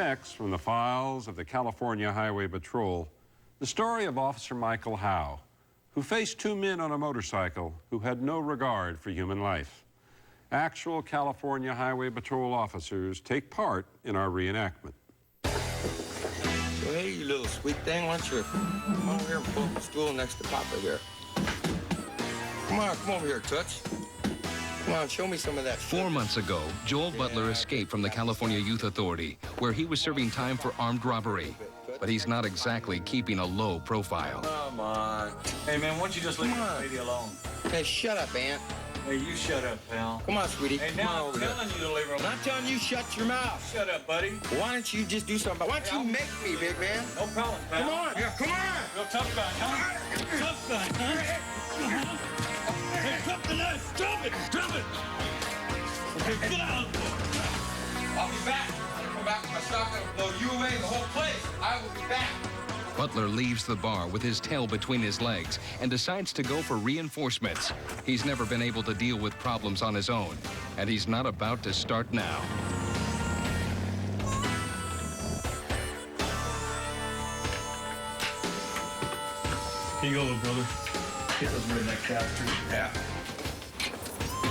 Next, from the files of the California Highway Patrol, the story of Officer Michael Howe, who faced two men on a motorcycle who had no regard for human life. Actual California Highway Patrol officers take part in our reenactment. So, hey, you little sweet thing, why don't you come over here and pull up the stool next to Papa here? Come over here, Toots. Come on, show me some of that. 4 months ago, Joel Butler escaped from the California Youth Authority, where he was serving time for armed robbery. But he's not exactly keeping a low profile. Come on. Hey, man, why don't you just leave the lady alone? Hey, shut up, Aunt. Hey, you shut up, pal. Come on, sweetie. Hey, come on now over I'm telling you to leave her alone. I'm not telling you shut your mouth. Shut up, buddy. Why don't you just do something? Why don't you make me, big man? No problem, pal. Come on. Yeah, come on. Real tough guy, huh? Tough guy, huh? Hey, drop the knife. Drop it. Drop it. Okay, get out. I'll be back. I'll come back with my shotgun and blow you away, the whole place. I will be back. Butler leaves the bar with his tail between his legs and decides to go for reinforcements. He's never been able to deal with problems on his own, and he's not about to start now. Here you go, little brother. Get those redneck casters. Yeah.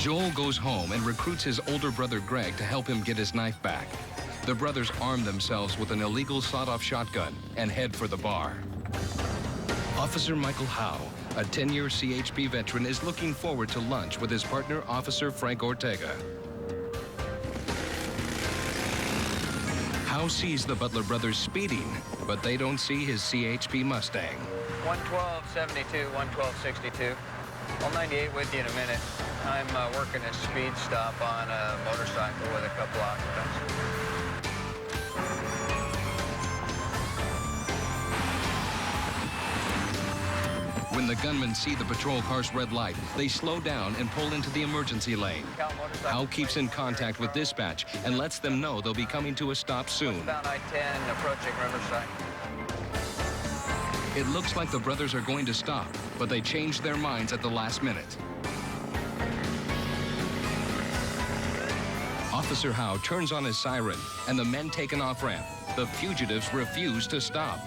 Joel goes home and recruits his older brother Greg to help him get his knife back. The brothers arm themselves with an illegal sawed-off shotgun and head for the bar. Officer Michael Howe, a 10-year CHP veteran, is looking forward to lunch with his partner, Officer Frank Ortega. Howe sees the Butler brothers speeding, but they don't see his CHP Mustang. 112.72, 112.62. I'll 98 with you in a minute. I'm working a speed stop on a motorcycle with a couple occupants. When the gunmen see the patrol car's red light, they slow down and pull into the emergency lane. Howe keeps in contact with dispatch and lets them know they'll be coming to a stop soon. About I-10 approaching Riverside. It looks like the brothers are going to stop, but they change their minds at the last minute. Officer Howe turns on his siren, and the men take an off-ramp. The fugitives refuse to stop.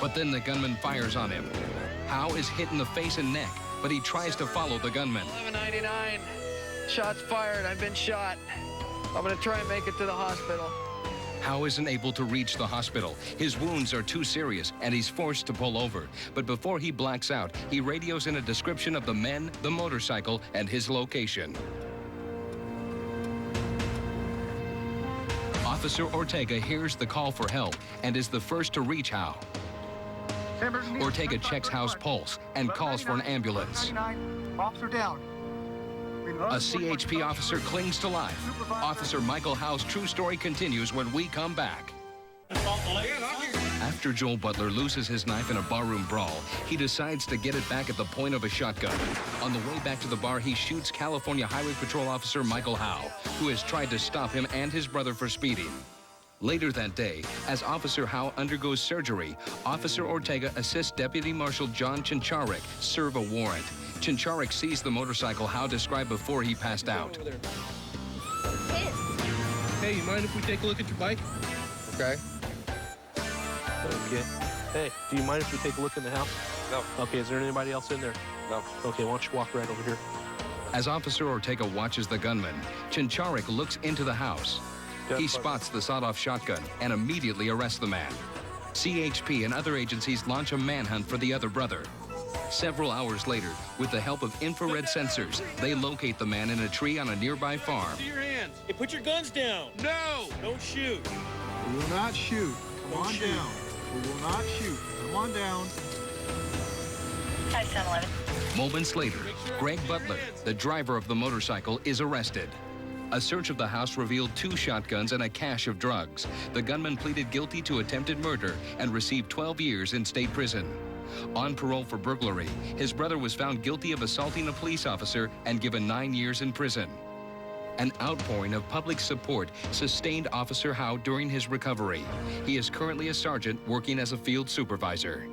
But then the gunman fires on him. Howe is hit in the face and neck, but he tries to follow the gunman. 1199. Shots fired. I've been shot. I'm going to try and make it to the hospital. Howe isn't able to reach the hospital. His wounds are too serious, and he's forced to pull over. But before he blacks out, he radios in a description of the men, the motorcycle, and his location. Officer Ortega hears the call for help and is the first to reach Howe. Ortega checks Howe's pulse and calls for an ambulance. Officer down. A CHP officer clings to life. Officer Michael Howe's true story continues when we come back. After Joel Butler loses his knife in a barroom brawl, he decides to get it back at the point of a shotgun. On the way back to the bar, he shoots California Highway Patrol officer Michael Howe, who has tried to stop him and his brother for speeding. Later that day, as Officer Howe undergoes surgery, Officer Ortega assists Deputy Marshal John Chincharik serve a warrant. Chincharik sees the motorcycle Howe described before he passed out. Hey, you mind if we take a look at your bike? Okay. Okay. Hey, do you mind if we take a look in the house? No. Okay, is there anybody else in there? No. Okay, why don't you walk right over here? As Officer Ortega watches the gunman, Chincharik looks into the house. He spots the sawed-off shotgun and immediately arrests the man. CHP and other agencies launch a manhunt for the other brother. Several hours later, with the help of infrared sensors, they locate the man in a tree on a nearby farm. To your hands. Hey, put your guns down. No! Don't shoot. We will not shoot. Come on down. We will not shoot. Come on down. 5711. Moments later, Greg Butler, the driver of the motorcycle, is arrested. A search of the house revealed 2 shotguns and a cache of drugs. The gunman pleaded guilty to attempted murder and received 12 years in state prison. On parole for burglary, his brother was found guilty of assaulting a police officer and given 9 years in prison. An outpouring of public support sustained Officer Howe during his recovery. He is currently a sergeant working as a field supervisor.